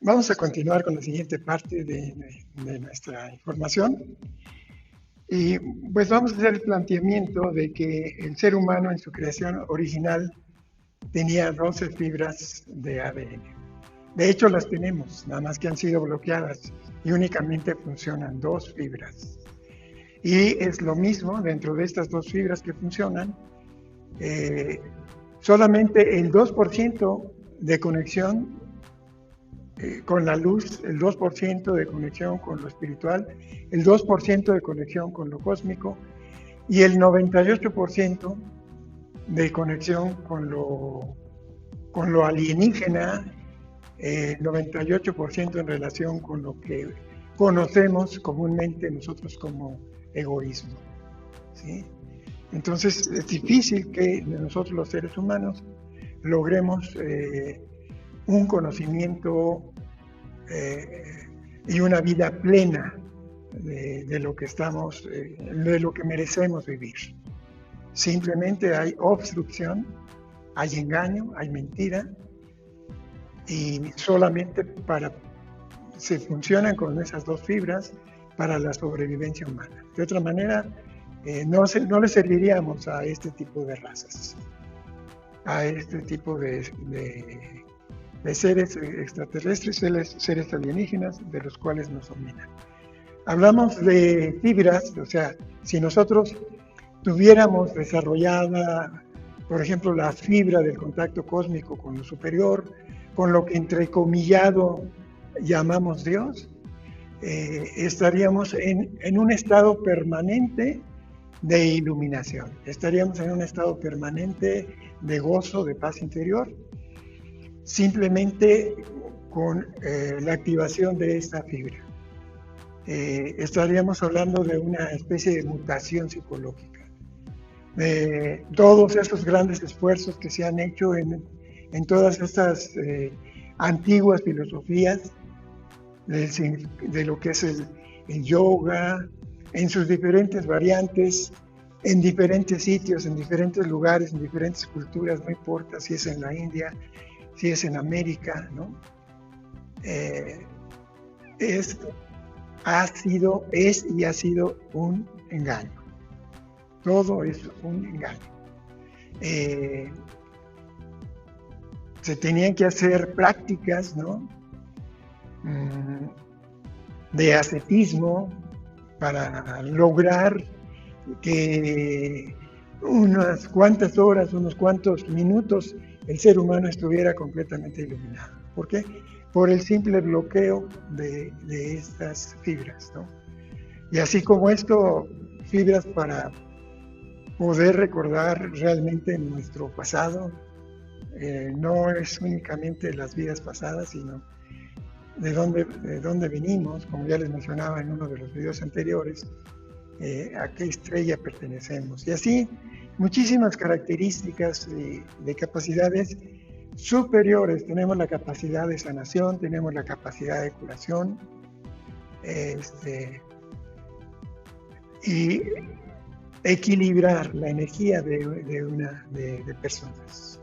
Vamos a continuar con la siguiente parte de nuestra información y pues vamos a hacer el planteamiento de que el ser humano en su creación original tenía 12 fibras de ADN. De hecho las tenemos, nada más que han sido bloqueadas y únicamente funcionan dos fibras. Y es lo mismo dentro de estas dos fibras que funcionan, eh, solamente el 2% de conexión con la luz, el 2% de conexión con lo espiritual, el 2% de conexión con lo cósmico y el 98% de conexión con lo alienígena, 98% en relación con lo que conocemos comúnmente nosotros como egoísmo, ¿sí? Entonces es difícil que nosotros los seres humanos logremos un conocimiento y una vida plena de lo que estamos, de lo que merecemos vivir. Simplemente hay obstrucción, hay engaño, hay mentira y solamente se funcionan con esas dos fibras para la sobrevivencia humana. De otra manera, no le serviríamos a este tipo de razas, a este tipo de seres extraterrestres, seres alienígenas, de los cuales nos dominan. Hablamos de fibras, o sea, si nosotros tuviéramos desarrollada, por ejemplo, la fibra del contacto cósmico con lo superior, con lo que entrecomillado llamamos Dios, estaríamos en un estado permanente de iluminación, estaríamos en un estado permanente de gozo, de paz interior, simplemente con la activación de esta fibra. Estaríamos hablando de una especie de mutación psicológica. Todos estos grandes esfuerzos que se han hecho en todas estas antiguas filosofías de lo que es el yoga, en sus diferentes variantes, en diferentes sitios, en diferentes lugares, en diferentes culturas, no importa si es en la India, si es en América, ¿no? Es y ha sido un engaño. Todo es un engaño. Se tenían que hacer prácticas, ¿no? De ascetismo para lograr que unas cuantas horas, unos cuantos minutos, el ser humano estuviera completamente iluminado. ¿Por qué? Por el simple bloqueo de estas fibras, ¿no? Y así como esto, fibras para poder recordar realmente nuestro pasado, no es únicamente las vidas pasadas, sino de dónde venimos, como ya les mencionaba en uno de los videos anteriores, a qué estrella pertenecemos. Y así, muchísimas características de capacidades superiores. Tenemos la capacidad de sanación, tenemos la capacidad de curación, y equilibrar la energía de personas.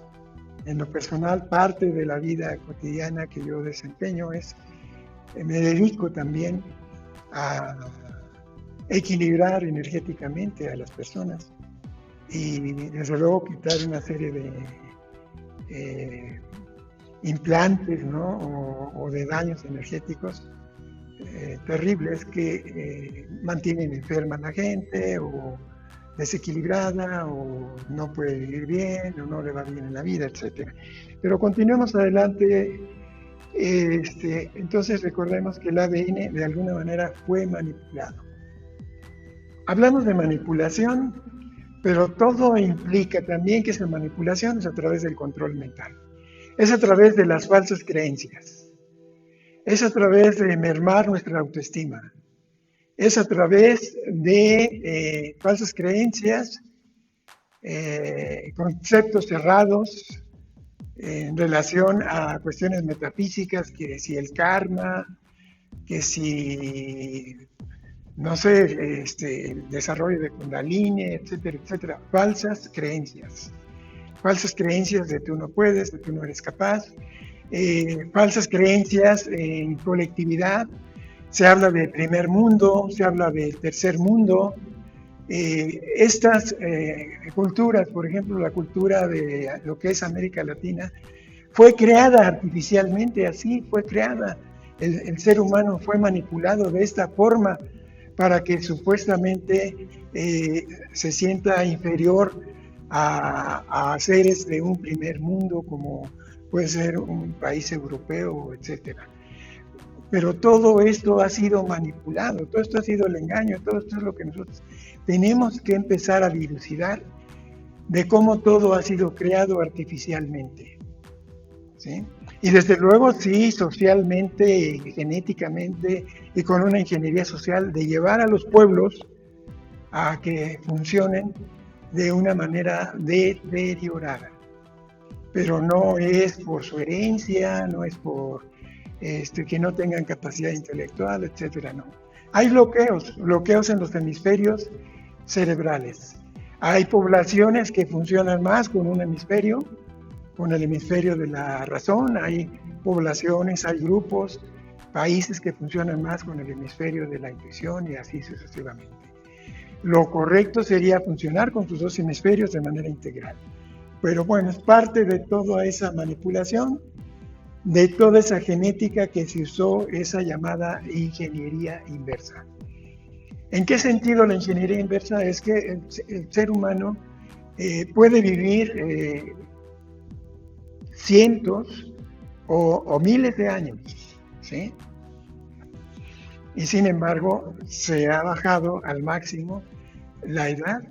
En lo personal, parte de la vida cotidiana que yo desempeño me dedico también a equilibrar energéticamente a las personas y desde luego quitar una serie de implantes, ¿no? o de daños energéticos terribles que mantienen enferma a la gente o desequilibrada o no puede vivir bien o no le va bien en la vida, etc. Pero continuemos adelante. Entonces recordemos que el ADN de alguna manera fue manipulado. Hablamos de manipulación, pero todo implica también que esa manipulación es a través del control mental, es a través de las falsas creencias, es a través de mermar nuestra autoestima, es a través de falsas creencias, conceptos cerrados en relación a cuestiones metafísicas, que si el karma, que si, no sé, el desarrollo de Kundalini, etcétera, etcétera. Falsas creencias de tú no puedes, de tú no eres capaz, falsas creencias en colectividad. Se habla del primer mundo, se habla del tercer mundo. Estas culturas, por ejemplo, la cultura de lo que es América Latina, fue creada artificialmente, así fue creada. El ser humano fue manipulado de esta forma para que supuestamente se sienta inferior a seres de un primer mundo, como puede ser un país europeo, etcétera. Pero todo esto ha sido manipulado, todo esto ha sido el engaño, todo esto es lo que nosotros tenemos que empezar a dilucidar de cómo todo ha sido creado artificialmente, ¿sí? Y desde luego, sí, socialmente, genéticamente y con una ingeniería social de llevar a los pueblos a que funcionen de una manera deteriorada. Pero no es por su herencia, no es por que no tengan capacidad intelectual, etcétera, no. Hay bloqueos en los hemisferios cerebrales. Hay poblaciones que funcionan más con un hemisferio, con el hemisferio de la razón. Hay poblaciones, hay grupos, países que funcionan más con el hemisferio de la intuición y así sucesivamente. Lo correcto sería funcionar con sus dos hemisferios de manera integral. Pero bueno, es parte de toda esa manipulación, de toda esa genética que se usó, esa llamada ingeniería inversa. ¿En qué sentido la ingeniería inversa? Es que el ser humano puede vivir cientos o miles de años, ¿sí? Y sin embargo, se ha bajado al máximo la edad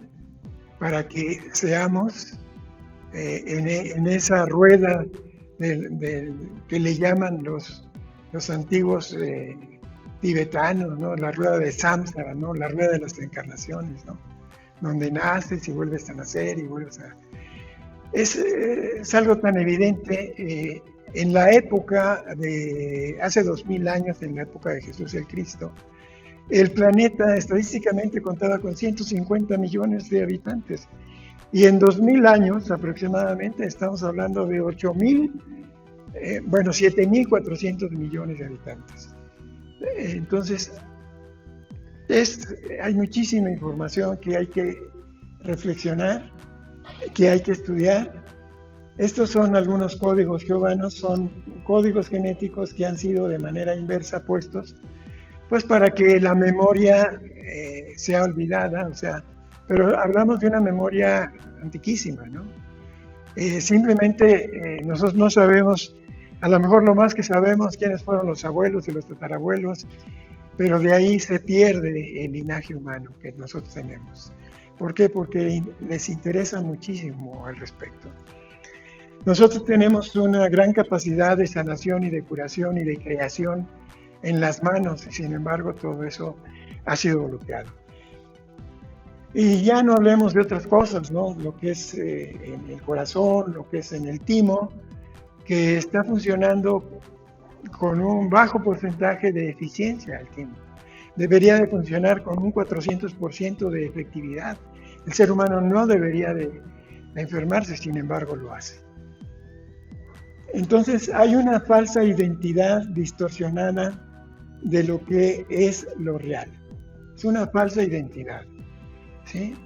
para que seamos en esa rueda que le llaman los antiguos tibetanos, ¿no? La rueda de Samsara, ¿no? La rueda de las encarnaciones, ¿no? Donde naces y vuelves a nacer y vuelves a... Es algo tan evidente. En la época de hace 2000 años, en la época de Jesús el Cristo, el planeta estadísticamente contaba con 150 millones de habitantes. Y en 2000 años aproximadamente estamos hablando de 7.400 millones de habitantes. Entonces, hay muchísima información que hay que reflexionar, que hay que estudiar. Estos son algunos códigos geovanos, son códigos genéticos que han sido de manera inversa puestos, pues para que la memoria sea olvidada, o sea, pero hablamos de una memoria antiquísima, ¿no? Simplemente nosotros no sabemos, a lo mejor lo más que sabemos quiénes fueron los abuelos y los tatarabuelos, pero de ahí se pierde el linaje humano que nosotros tenemos. ¿Por qué? Porque les interesa muchísimo al respecto. Nosotros tenemos una gran capacidad de sanación y de curación y de creación en las manos, y sin embargo todo eso ha sido bloqueado. Y ya no hablemos de otras cosas, ¿no? Lo que es en el corazón, lo que es en el timo, que está funcionando con un bajo porcentaje de eficiencia el timo. Debería de funcionar con un 400% de efectividad. El ser humano no debería de enfermarse, sin embargo lo hace. Entonces hay una falsa identidad distorsionada de lo que es lo real. Es una falsa identidad, ¿sí?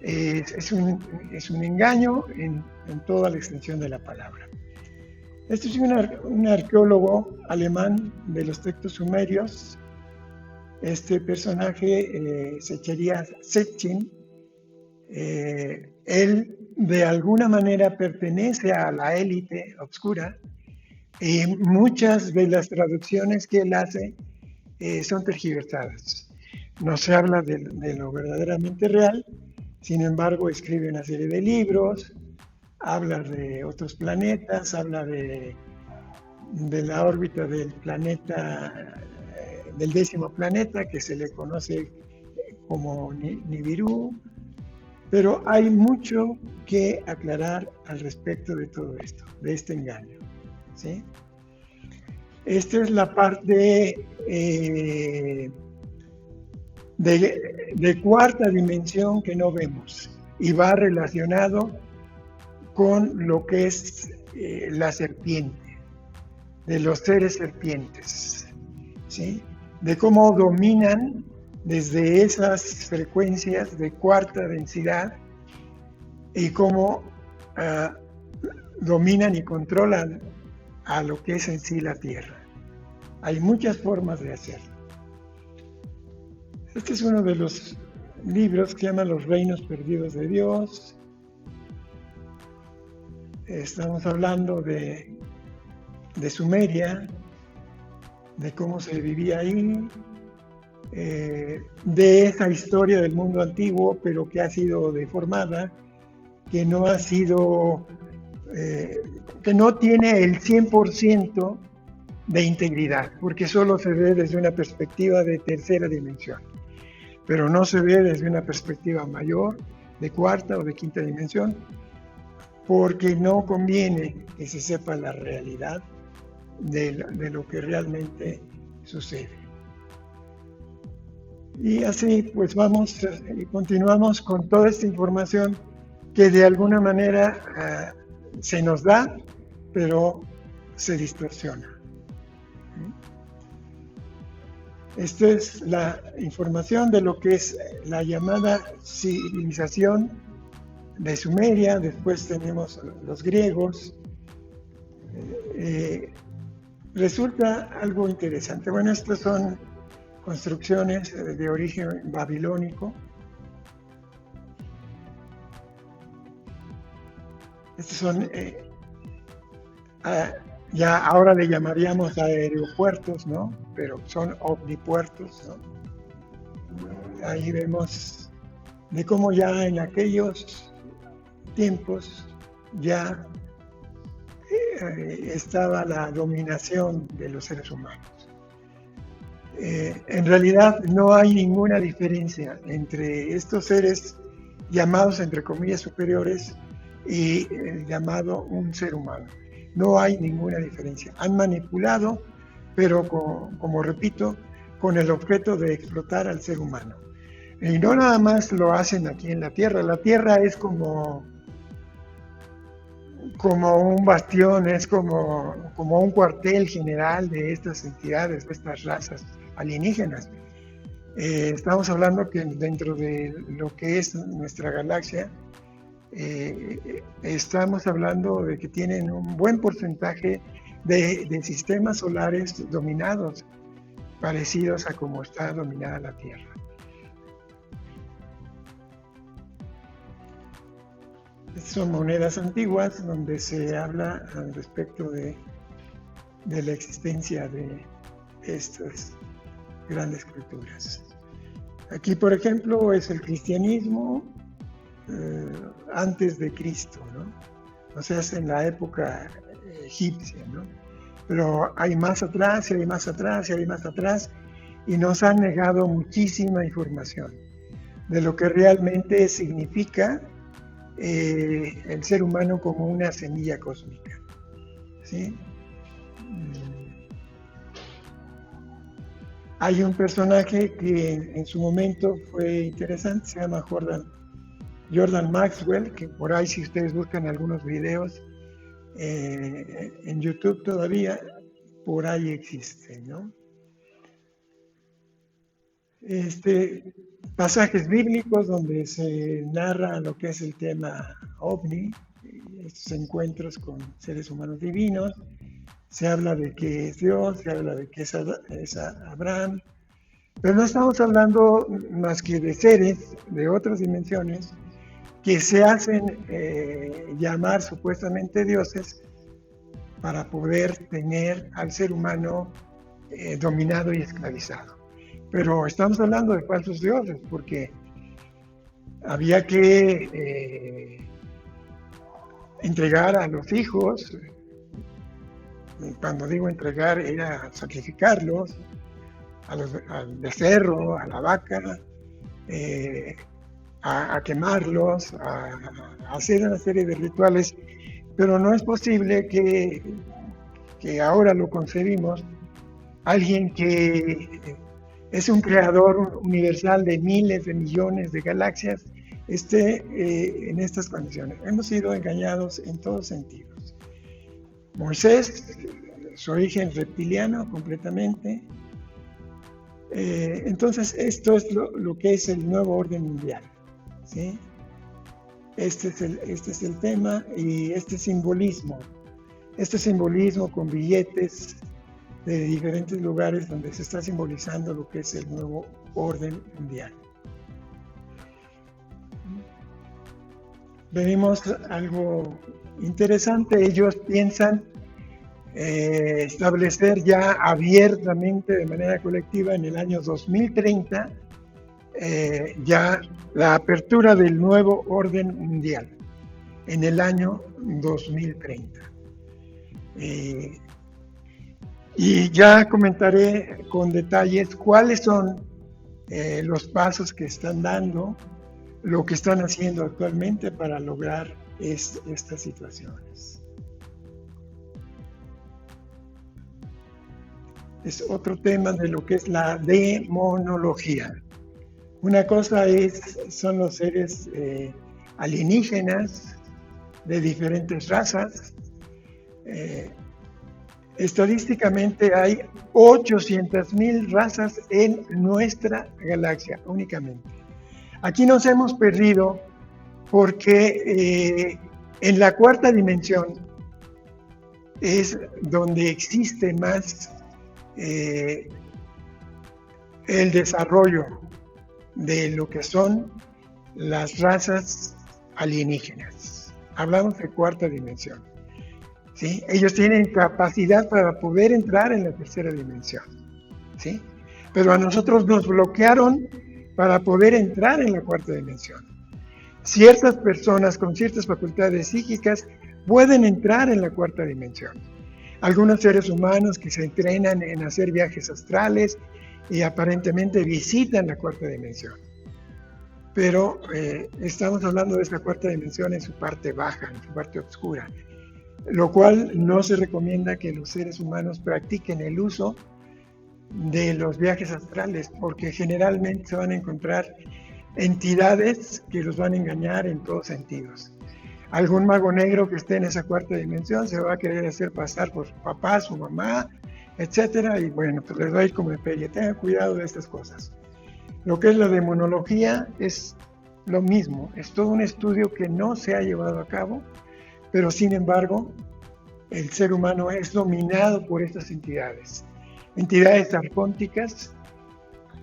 Es un engaño en toda la extensión de la palabra. Este es un arqueólogo alemán de los textos sumerios. Este personaje, Secheria Setchin, él de alguna manera pertenece a la élite oscura y muchas de las traducciones que él hace son tergiversadas. No se habla de lo verdaderamente real, sin embargo escribe una serie de libros, habla de otros planetas, habla de la órbita del planeta, del 10º planeta, que se le conoce como Nibiru, pero hay mucho que aclarar al respecto de todo esto, de este engaño, ¿sí? Esta es la parte de cuarta dimensión que no vemos y va relacionado con lo que es la serpiente. de los seres serpientes, ¿sí? De cómo dominan desde esas frecuencias de cuarta densidad y cómo dominan y controlan a lo que es en sí la Tierra. Hay muchas formas de hacerlo. Este es uno de los libros que se llama Los Reinos Perdidos de Dios. Estamos hablando de Sumeria, de cómo se vivía ahí, de esa historia del mundo antiguo, pero que ha sido deformada, que no ha sido, que no tiene el 100% de integridad, porque solo se ve desde una perspectiva de tercera dimensión, pero no se ve desde una perspectiva mayor, de cuarta o de quinta dimensión, porque no conviene que se sepa la realidad de lo que realmente sucede. Y así pues vamos y continuamos con toda esta información que de alguna manera se nos da, pero se distorsiona. Esta es la información de lo que es la llamada civilización de Sumeria. Después tenemos los griegos. Resulta algo interesante. Bueno, estas son construcciones de origen babilónico. Estos son, ya ahora le llamaríamos aeropuertos, ¿no? Pero son omnipuertos, ¿no? Ahí vemos de cómo ya en aquellos tiempos ya estaba la dominación de los seres humanos. En realidad no hay ninguna diferencia entre estos seres llamados entre comillas superiores y el llamado un ser humano. No hay ninguna diferencia. Han manipulado, pero como repito, con el objeto de explotar al ser humano. Y no nada más lo hacen aquí en la Tierra. La Tierra es como un bastión, es como un cuartel general de estas entidades, de estas razas alienígenas. Estamos hablando que dentro de lo que es nuestra galaxia, estamos hablando de que tienen un buen porcentaje de sistemas solares dominados, parecidos a como está dominada la Tierra. Son monedas antiguas donde se habla al respecto de la existencia de estas grandes culturas. Aquí, por ejemplo, es el cristianismo antes de Cristo, ¿no? O sea, es en la época egipcia, ¿no? Pero hay más atrás, y hay más atrás, y hay más atrás, y nos han negado muchísima información de lo que realmente significa el ser humano como una semilla cósmica, ¿sí? Hay un personaje que en su momento fue interesante, se llama Jordan Maxwell, que por ahí si ustedes buscan algunos videos en YouTube todavía, por ahí existe, ¿no? Pasajes bíblicos donde se narra lo que es el tema ovni, estos encuentros con seres humanos divinos. Se habla de que es Dios, se habla de que es Abraham, pero no estamos hablando más que de seres de otras dimensiones que se hacen llamar supuestamente dioses para poder tener al ser humano dominado y esclavizado. Pero estamos hablando de falsos dioses porque había que entregar a los hijos. Cuando digo entregar, era sacrificarlos al becerro, a la vaca, a quemarlos, a hacer una serie de rituales, pero no es posible que ahora lo concebimos, alguien que es un creador universal de miles de millones de galaxias, esté en estas condiciones. Hemos sido engañados en todos sentidos. Moisés, su origen reptiliano completamente. Entonces, esto es lo que es el nuevo orden mundial, ¿sí? Este es el tema y este simbolismo con billetes de diferentes lugares donde se está simbolizando lo que es el nuevo orden mundial. Vemos algo interesante. Ellos piensan establecer ya abiertamente, de manera colectiva, en el año 2030, ya la apertura del nuevo orden mundial, en el año 2030. Y ya comentaré con detalles cuáles son los pasos que están dando, lo que están haciendo actualmente para lograr estas situaciones. Es otro tema de lo que es la demonología. Una cosa son los seres alienígenas de diferentes razas. Estadísticamente hay 800,000 razas en nuestra galaxia únicamente. Aquí nos hemos perdido porque en la cuarta dimensión es donde existe más el desarrollo de lo que son las razas alienígenas. Hablamos de cuarta dimensión, ¿sí? Ellos tienen capacidad para poder entrar en la tercera dimensión, ¿sí? Pero a nosotros nos bloquearon para poder entrar en la cuarta dimensión. Ciertas personas con ciertas facultades psíquicas pueden entrar en la cuarta dimensión. Algunos seres humanos que se entrenan en hacer viajes astrales y aparentemente visitan la cuarta dimensión. Pero estamos hablando de esta cuarta dimensión en su parte baja, en su parte oscura, lo cual no se recomienda que los seres humanos practiquen el uso de los viajes astrales, porque generalmente se van a encontrar entidades que los van a engañar en todos sentidos. Algún mago negro que esté en esa cuarta dimensión se va a querer hacer pasar por su papá, su mamá, etcétera, y bueno, pues les va a ir como de feria. Tengan cuidado de estas cosas. Lo que es la demonología es lo mismo, es todo un estudio que no se ha llevado a cabo, pero sin embargo el ser humano es dominado por estas entidades arcónticas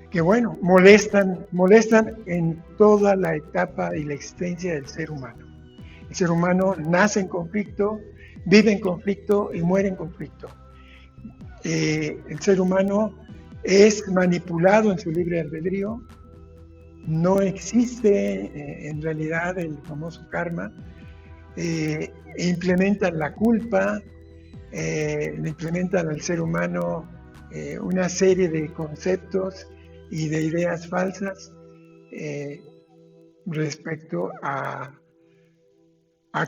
que, bueno, molestan en toda la etapa y la existencia del ser humano. El ser humano nace en conflicto, vive en conflicto y muere en conflicto. El ser humano es manipulado en su libre albedrío. No existe en realidad el famoso karma. Implementan la culpa, le implementan al ser humano una serie de conceptos y de ideas falsas respecto a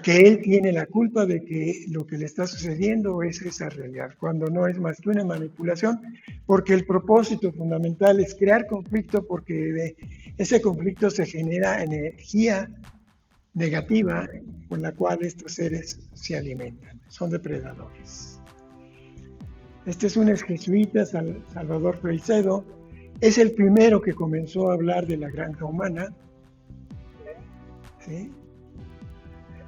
que él tiene la culpa de que lo que le está sucediendo es esa realidad, cuando no es más que una manipulación, porque el propósito fundamental es crear conflicto, porque de ese conflicto se genera energía negativa con la cual estos seres se alimentan, son depredadores. Este es un ex jesuita, Salvador Freixedo, es el primero que comenzó a hablar de la granja humana, ¿sí?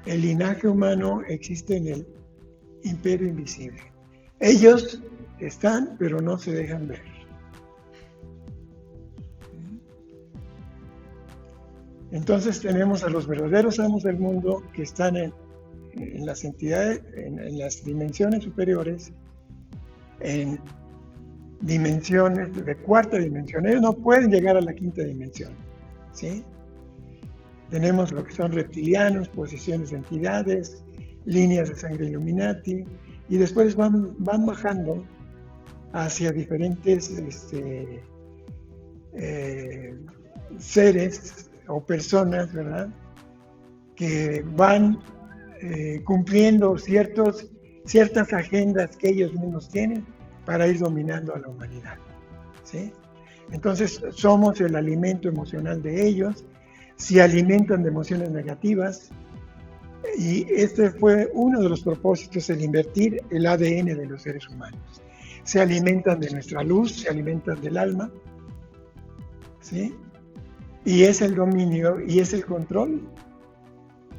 El linaje humano existe en el imperio invisible. Ellos están, pero no se dejan ver. Entonces tenemos a los verdaderos amos del mundo que están en las entidades, en las dimensiones superiores, en dimensiones de cuarta dimensión. Ellos no pueden llegar a la quinta dimensión, ¿sí? Tenemos lo que son reptilianos, posiciones de entidades, líneas de sangre Illuminati, y después van bajando hacia diferentes seres o personas, ¿verdad?, que van cumpliendo ciertas agendas que ellos mismos tienen para ir dominando a la humanidad, ¿sí? Entonces somos el alimento emocional de ellos. Si alimentan de emociones negativas, Y este fue uno de los propósitos, el invertir el ADN de los seres humanos. Se alimentan de nuestra luz, se alimentan del alma, ¿sí? Y es el dominio y es el control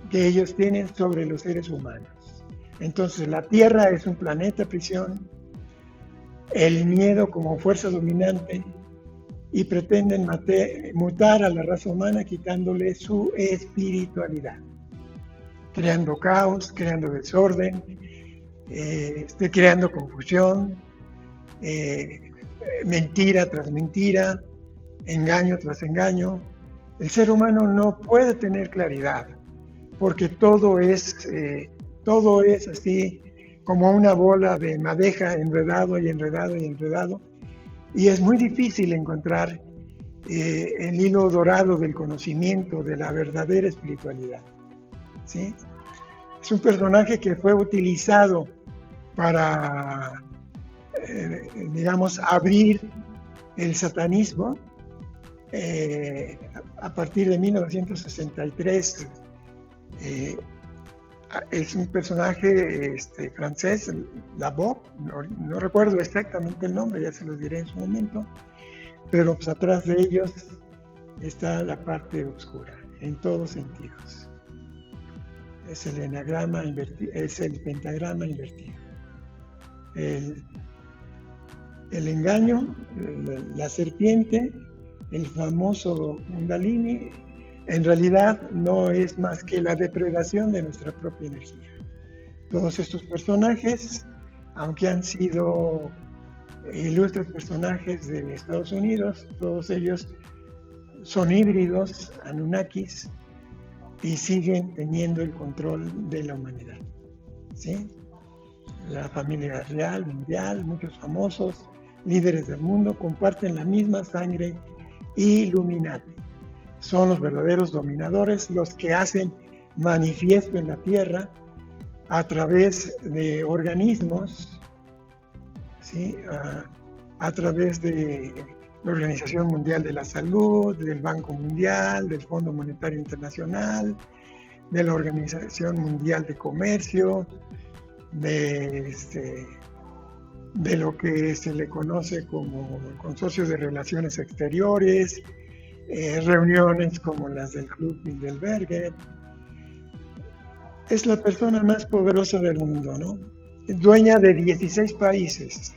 que ellos tienen sobre los seres humanos. Entonces la Tierra es un planeta prisión, el miedo como fuerza dominante, y pretenden mutar a la raza humana quitándole su espiritualidad, creando caos, creando desorden, creando confusión, mentira tras mentira, engaño tras engaño. El ser humano no puede tener claridad porque todo es así como una bola de madeja, enredado y enredado y enredado, y es muy difícil encontrar el hilo dorado del conocimiento, de la verdadera espiritualidad, ¿sí? Es un personaje que fue utilizado para, digamos, abrir el satanismo a partir de 1963. Es un personaje francés, Labov, no recuerdo exactamente el nombre, ya se los diré en su momento, pero pues atrás de ellos está la parte oscura, en todos sentidos. Es el enagrama invertido, es el pentagrama invertido. El engaño, la serpiente, el famoso Kundalini, en realidad no es más que la depredación de nuestra propia energía. Todos estos personajes, aunque han sido ilustres personajes de Estados Unidos, todos ellos son híbridos, Anunnakis, y siguen teniendo el control de la humanidad, ¿sí? La familia real, mundial, muchos famosos, líderes del mundo, comparten la misma sangre Illuminati. Son los verdaderos dominadores, los que hacen manifiesto en la Tierra a través de organismos, ¿sí? A través de la Organización Mundial de la Salud, del Banco Mundial, del Fondo Monetario Internacional, de la Organización Mundial de Comercio, de lo que se le conoce como Consorcio de Relaciones Exteriores, reuniones como las del Club Bilderberg. Es la persona más poderosa del mundo, ¿no? Es dueña de 16 países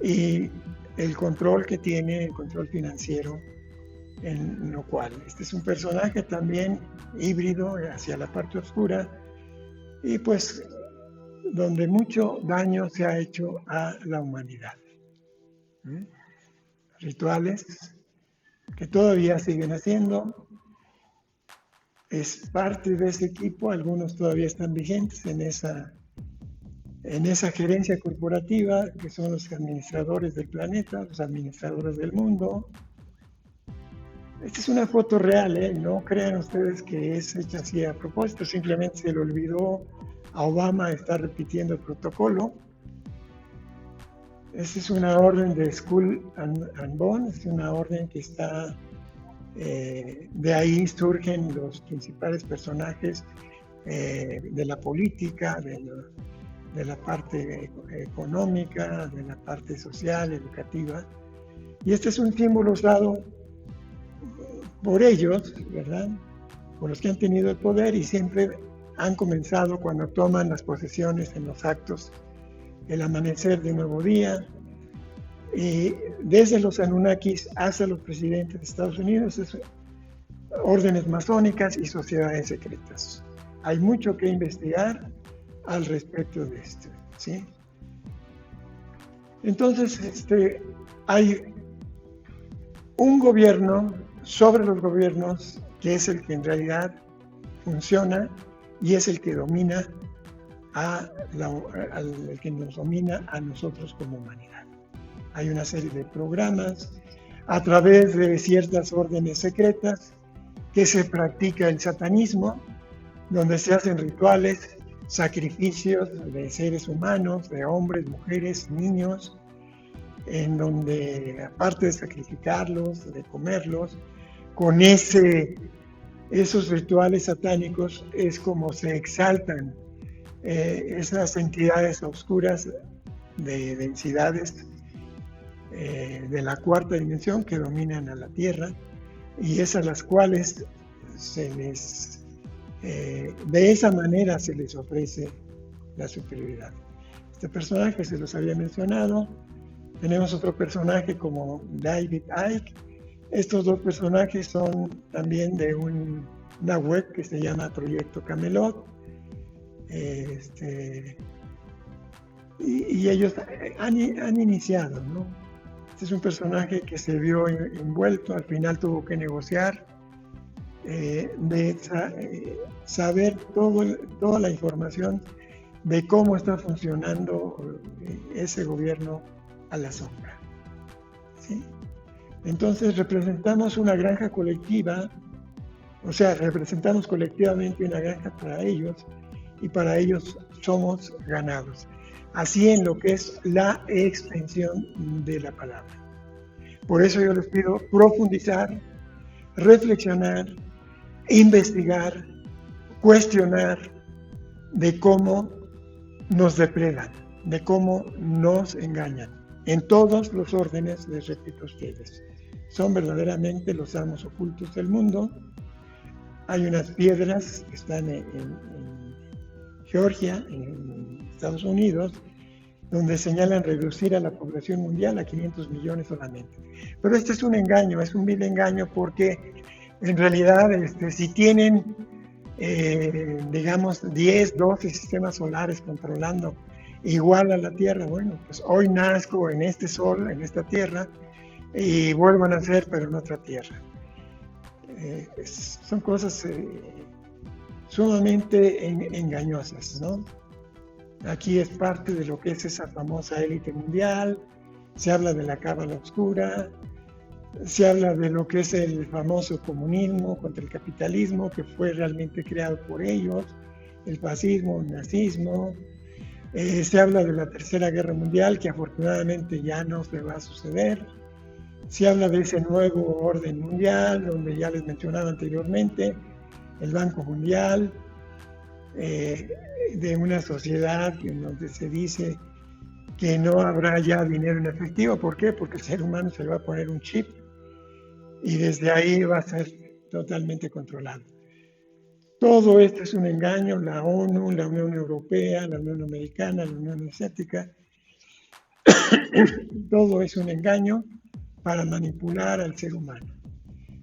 y el control que tiene, el control financiero, en lo cual este es un personaje también híbrido hacia la parte oscura y pues donde mucho daño se ha hecho a la humanidad. Rituales que todavía siguen haciendo, es parte de ese equipo, algunos todavía están vigentes en esa gerencia corporativa, que son los administradores del planeta, los administradores del mundo. Esta es una foto real, no crean ustedes que es hecha así a propósito, simplemente se le olvidó a Obama estar repitiendo el protocolo. Esta es una orden de Skull and Bones, es una orden que está, de ahí surgen los principales personajes de la política, de la parte económica, de la parte social, educativa. Y este es un símbolo usado por ellos, ¿verdad? Por los que han tenido el poder y siempre han comenzado cuando toman las posesiones en los actos, el amanecer de un nuevo día, y desde los Anunnakis hasta los presidentes de Estados Unidos, órdenes masónicas y sociedades secretas. Hay mucho que investigar al respecto de esto, ¿sí? Entonces, hay un gobierno sobre los gobiernos que es el que en realidad funciona y es el que domina el que nos domina a nosotros como humanidad. Hay una serie de programas a través de ciertas órdenes secretas que se practica el satanismo, donde se hacen rituales, sacrificios de seres humanos, de hombres, mujeres, niños, en donde aparte de sacrificarlos, de comerlos, con ese esos rituales satánicos es como se exaltan esas entidades oscuras de densidades de la cuarta dimensión que dominan a la Tierra, y es a las cuales de esa manera se les ofrece la superioridad. Este personaje se los había mencionado. Tenemos otro personaje como David Icke. Estos dos personajes son también de una web que se llama Proyecto Camelot. Y ellos han iniciado, ¿no? Este es un personaje que se vio envuelto, al final tuvo que negociar, saber toda la información de cómo está funcionando ese gobierno a la sombra, ¿sí? Entonces representamos una granja colectiva, o sea, representamos colectivamente una granja para ellos, y para ellos somos ganados. Así en lo que es la extensión de la palabra. Por eso yo les pido profundizar, reflexionar, investigar, cuestionar de cómo nos depredan, de cómo nos engañan. En todos los órdenes, les repito a ustedes, son verdaderamente los amos ocultos del mundo. Hay unas piedras que están en Georgia, en Estados Unidos, donde señalan reducir a la población mundial a 500 millones solamente. Pero este es un engaño, es un vil engaño, porque en realidad si tienen, digamos, 10, 12 sistemas solares controlando igual a la Tierra, bueno, pues hoy nazco en este sol, en esta Tierra, y vuelvo a nacer, pero en otra Tierra. Son cosas sumamente engañosas, ¿no? Aquí es parte de lo que es esa famosa élite mundial. Se habla de la cábala oscura, se habla de lo que es el famoso comunismo contra el capitalismo, que fue realmente creado por ellos, el fascismo, el nazismo. Se habla de la Tercera Guerra Mundial, que afortunadamente ya no se va a suceder. Se habla de ese nuevo orden mundial, donde ya les mencionaba anteriormente, el Banco Mundial, de una sociedad donde se dice que no habrá ya dinero en efectivo. ¿Por qué? Porque el ser humano se le va a poner un chip y desde ahí va a ser totalmente controlado. Todo esto es un engaño. La ONU, la Unión Europea, la Unión Americana, la Unión Asiática, todo es un engaño para manipular al ser humano.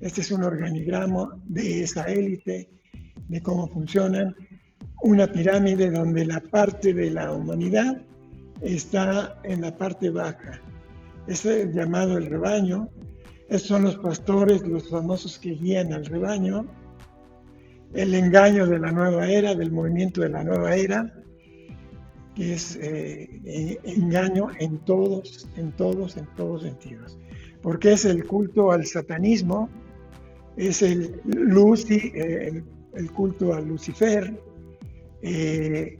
Este es un organigrama de esa élite, de cómo funcionan. Una pirámide donde la parte de la humanidad está en la parte baja. Es llamado el rebaño. Estos son los pastores, los famosos que guían al rebaño. El engaño de la nueva era, del movimiento de la nueva era, que es engaño en todos sentidos. Porque es el culto al satanismo, es el culto a Lucifer, el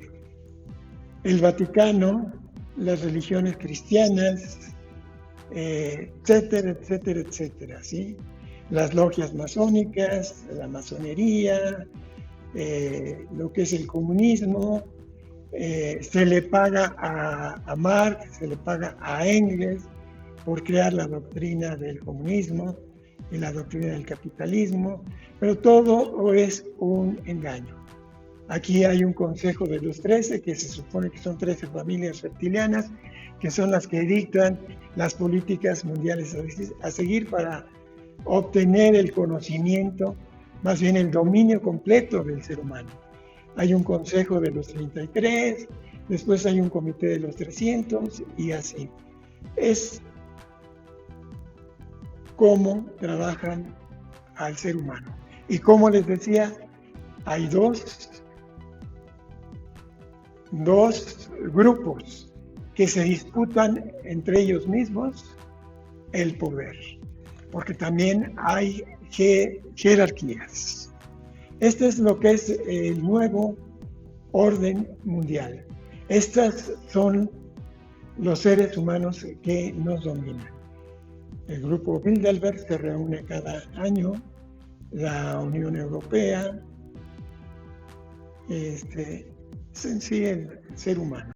Vaticano, las religiones cristianas, etcétera, etcétera, etcétera, ¿sí? Las logias masónicas, la masonería, lo que es el comunismo. Se le paga a Marx, se le paga a Engels por crear la doctrina del comunismo y la doctrina del capitalismo, pero todo es un engaño. Aquí hay un consejo de los 13, que se supone que son 13 familias reptilianas, que son las que dictan las políticas mundiales a seguir para obtener el conocimiento, más bien el dominio completo del ser humano. Hay un consejo de los 33, después hay un comité de los 300 y así. Es cómo trabajan al ser humano. Y como les decía, hay dos grupos que se disputan entre ellos mismos el poder, porque también hay jerarquías. Este es lo que es el nuevo orden mundial. Estos son los seres humanos que nos dominan. El grupo Bilderberg se reúne cada año la Unión Europea, en sí el ser humano.